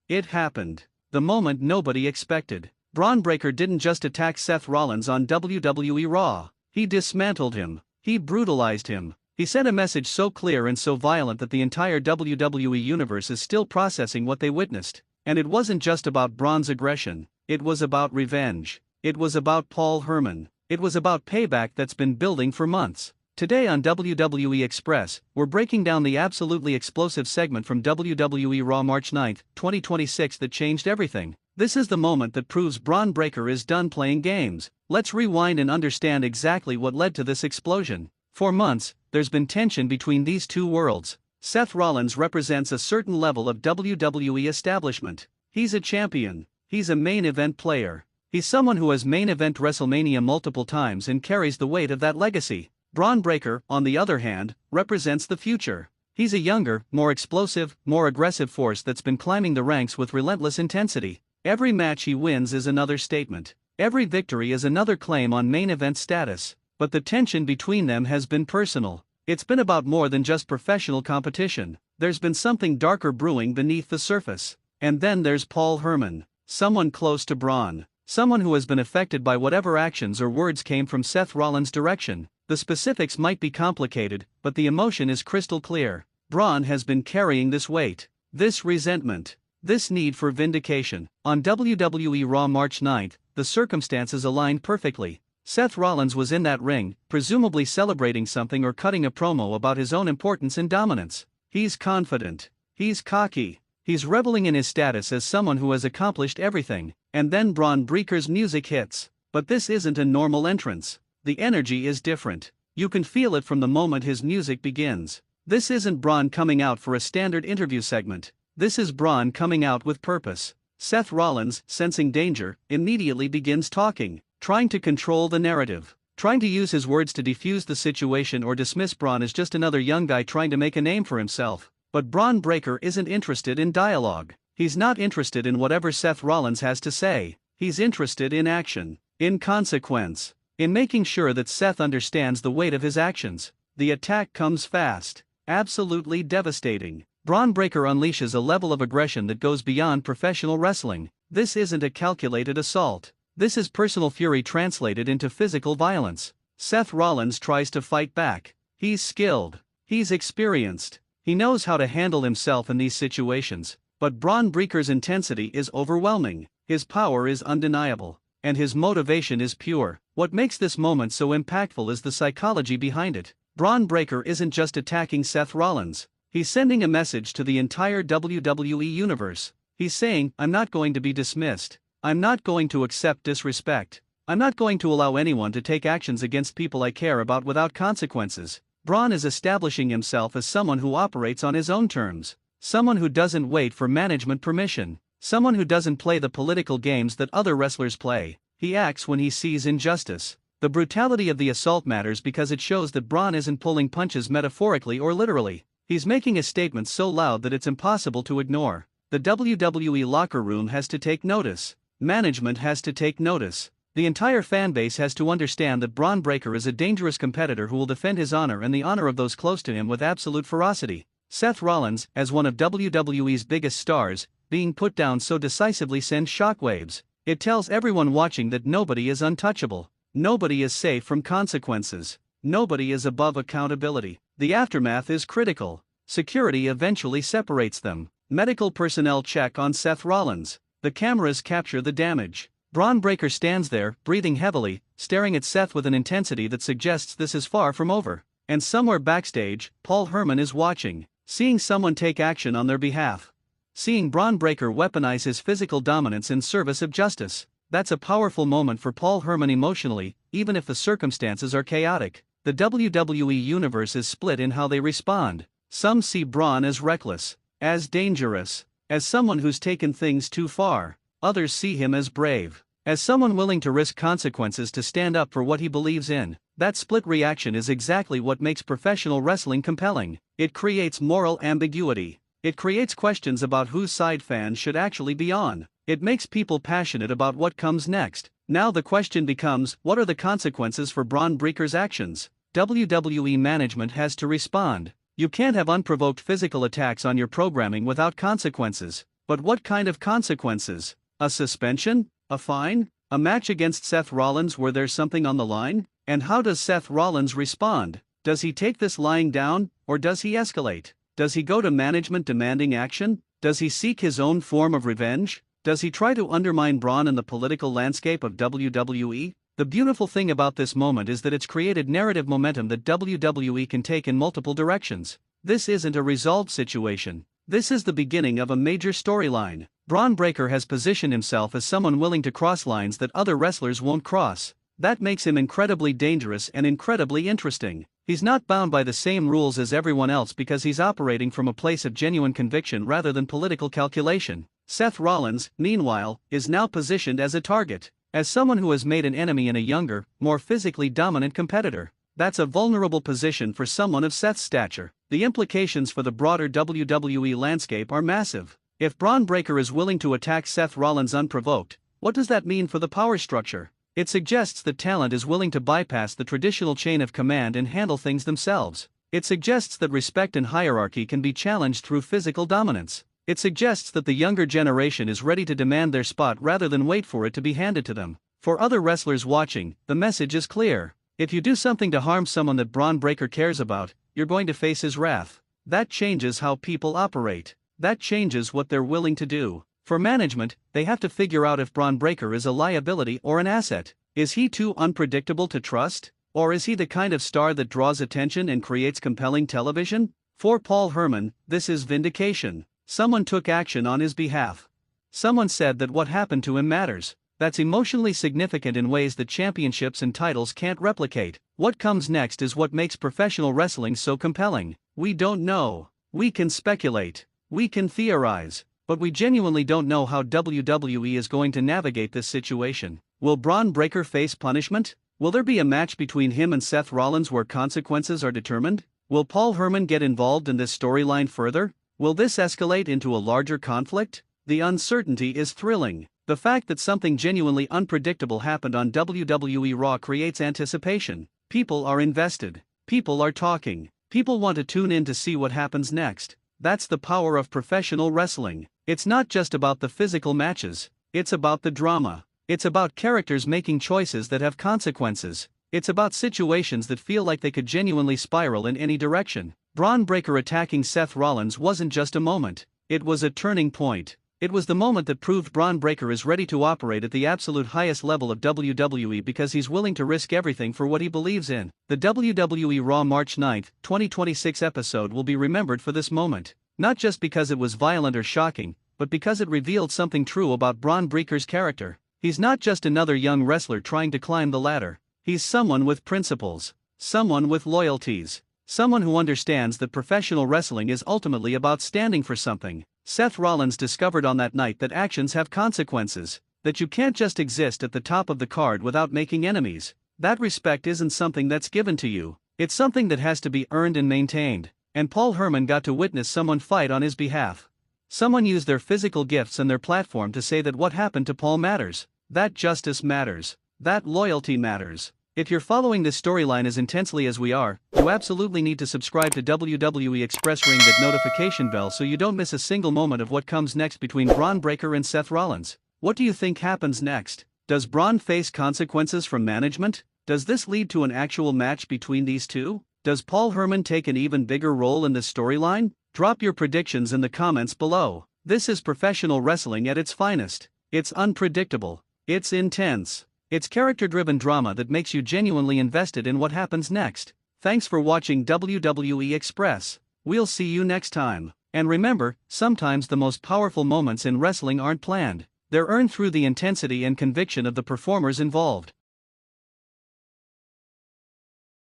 It happened. The moment nobody expected. Bron Breakker didn't just attack Seth Rollins on WWE Raw. He dismantled him. He brutalized him. He sent a message so clear and so violent that the entire WWE universe is still processing what they witnessed. And it wasn't just about Bron's aggression. It was about revenge. It was about Paul Herman. It was about payback that's been building for months. Today on WWE Express, we're breaking down the absolutely explosive segment from WWE Raw March 9, 2026 that changed everything. This is the moment that proves Bron Breakker is done playing games. Let's rewind and understand exactly what led to this explosion. For months, there's been tension between these two worlds. Seth Rollins represents a certain level of WWE establishment. He's a champion. He's a main event player. He's someone who has main event WrestleMania multiple times and carries the weight of that legacy. Bron Breakker, on the other hand, represents the future. He's a younger, more explosive, more aggressive force that's been climbing the ranks with relentless intensity. Every match he wins is another statement. Every victory is another claim on main event status. But the tension between them has been personal. It's been about more than just professional competition. There's been something darker brewing beneath the surface. And then there's Paul Herman, someone close to Bron. Someone who has been affected by whatever actions or words came from Seth Rollins' direction. The specifics might be complicated, but the emotion is crystal clear. Bron has been carrying this weight, this resentment, this need for vindication. On WWE Raw March 9, the circumstances aligned perfectly. Seth Rollins was in that ring, presumably celebrating something or cutting a promo about his own importance and dominance. He's confident. He's cocky. He's reveling in his status as someone who has accomplished everything. And then Bron Breakker's music hits. But this isn't a normal entrance. The energy is different. You can feel it from the moment his music begins. This isn't Bron coming out for a standard interview segment. This is Bron coming out with purpose. Seth Rollins, sensing danger, immediately begins talking, trying to control the narrative, trying to use his words to defuse the situation or dismiss Bron as just another young guy trying to make a name for himself. But Bron Breakker isn't interested in dialogue. He's not interested in whatever Seth Rollins has to say. He's interested in action, in consequence, in making sure that Seth understands the weight of his actions. The attack comes fast, absolutely devastating. Bron Breakker unleashes a level of aggression that goes beyond professional wrestling. This isn't a calculated assault. This is personal fury translated into physical violence. Seth Rollins tries to fight back. He's skilled. He's experienced. He knows how to handle himself in these situations. But Bron Breakker's intensity is overwhelming. His power is undeniable. And his motivation is pure. What makes this moment so impactful is the psychology behind it. Bron Breakker isn't just attacking Seth Rollins. He's sending a message to the entire WWE universe. He's saying, I'm not going to be dismissed. I'm not going to accept disrespect. I'm not going to allow anyone to take actions against people I care about without consequences. Bron is establishing himself as someone who operates on his own terms. Someone who doesn't wait for management permission. Someone who doesn't play the political games that other wrestlers play. He acts when he sees injustice. The brutality of the assault matters because it shows that Bron isn't pulling punches metaphorically or literally. He's making a statement so loud that it's impossible to ignore. The WWE locker room has to take notice. Management has to take notice. The entire fanbase has to understand that Bron Breakker is a dangerous competitor who will defend his honor and the honor of those close to him with absolute ferocity. Seth Rollins, as one of WWE's biggest stars, being put down so decisively sends shockwaves. It tells everyone watching that nobody is untouchable. Nobody is safe from consequences. Nobody is above accountability. The aftermath is critical. Security eventually separates them. Medical personnel check on Seth Rollins. The cameras capture the damage. Bron Breakker stands there, breathing heavily, staring at Seth with an intensity that suggests this is far from over. And somewhere backstage, Paul Herman is watching, seeing someone take action on their behalf. Seeing Bron Breakker weaponize his physical dominance in service of justice. That's a powerful moment for Paul Herman emotionally, even if the circumstances are chaotic. The WWE universe is split in how they respond. Some see Bron as reckless, as dangerous, as someone who's taken things too far. Others see him as brave, as someone willing to risk consequences to stand up for what he believes in. That split reaction is exactly what makes professional wrestling compelling. It creates moral ambiguity. It creates questions about whose side fans should actually be on. It makes people passionate about what comes next. Now the question becomes, what are the consequences for Bron Breakker's actions? WWE management has to respond. You can't have unprovoked physical attacks on your programming without consequences. But what kind of consequences? A suspension? A fine? A match against Seth Rollins where there's something on the line? And how does Seth Rollins respond? Does he take this lying down, or does he escalate? Does he go to management demanding action? Does he seek his own form of revenge? Does he try to undermine Bron in the political landscape of WWE? The beautiful thing about this moment is that it's created narrative momentum that WWE can take in multiple directions. This isn't a resolved situation. This is the beginning of a major storyline. Bron Breakker has positioned himself as someone willing to cross lines that other wrestlers won't cross. That makes him incredibly dangerous and incredibly interesting. He's not bound by the same rules as everyone else because he's operating from a place of genuine conviction rather than political calculation. Seth Rollins, meanwhile, is now positioned as a target, as someone who has made an enemy in a younger, more physically dominant competitor. That's a vulnerable position for someone of Seth's stature. The implications for the broader WWE landscape are massive. If Bron Breakker is willing to attack Seth Rollins unprovoked, what does that mean for the power structure? It suggests that talent is willing to bypass the traditional chain of command and handle things themselves. It suggests that respect and hierarchy can be challenged through physical dominance. It suggests that the younger generation is ready to demand their spot rather than wait for it to be handed to them. For other wrestlers watching, the message is clear. If you do something to harm someone that Bron Breakker cares about, you're going to face his wrath. That changes how people operate. That changes what they're willing to do. For management, they have to figure out if Bron Breakker is a liability or an asset. Is he too unpredictable to trust? Or is he the kind of star that draws attention and creates compelling television? For Paul Herman, this is vindication. Someone took action on his behalf. Someone said that what happened to him matters. That's emotionally significant in ways that championships and titles can't replicate. What comes next is what makes professional wrestling so compelling. We don't know. We can speculate. We can theorize. But we genuinely don't know how WWE is going to navigate this situation. Will Bron Breakker face punishment? Will there be a match between him and Seth Rollins where consequences are determined? Will Paul Herman get involved in this storyline further? Will this escalate into a larger conflict? The uncertainty is thrilling. The fact that something genuinely unpredictable happened on WWE Raw creates anticipation. People are invested. People are talking. People want to tune in to see what happens next. That's the power of professional wrestling. It's not just about the physical matches. It's about the drama. It's about characters making choices that have consequences. It's about situations that feel like they could genuinely spiral in any direction. Bron Breakker attacking Seth Rollins wasn't just a moment. It was a turning point. It was the moment that proved Bron Breakker is ready to operate at the absolute highest level of WWE because he's willing to risk everything for what he believes in. The WWE Raw March 9, 2026 episode will be remembered for this moment. Not just because it was violent or shocking, but because it revealed something true about Bron Breakker's character. He's not just another young wrestler trying to climb the ladder. He's someone with principles. Someone with loyalties. Someone who understands that professional wrestling is ultimately about standing for something. Seth Rollins discovered on that night that actions have consequences, that you can't just exist at the top of the card without making enemies. That respect isn't something that's given to you. It's something that has to be earned and maintained. And Paul Herman got to witness someone fight on his behalf. Someone used their physical gifts and their platform to say that what happened to Paul matters. That justice matters. That loyalty matters. If you're following this storyline as intensely as we are, you absolutely need to subscribe to WWE Express, ring that notification bell so you don't miss a single moment of what comes next between Bron Breakker and Seth Rollins. What do you think happens next? Does Bron face consequences from management? Does this lead to an actual match between these two? Does Paul Herman take an even bigger role in this storyline? Drop your predictions in the comments below. This is professional wrestling at its finest. It's unpredictable. It's intense. It's character-driven drama that makes you genuinely invested in what happens next. Thanks for watching WWE Express. We'll see you next time. And remember, sometimes the most powerful moments in wrestling aren't planned. They're earned through the intensity and conviction of the performers involved.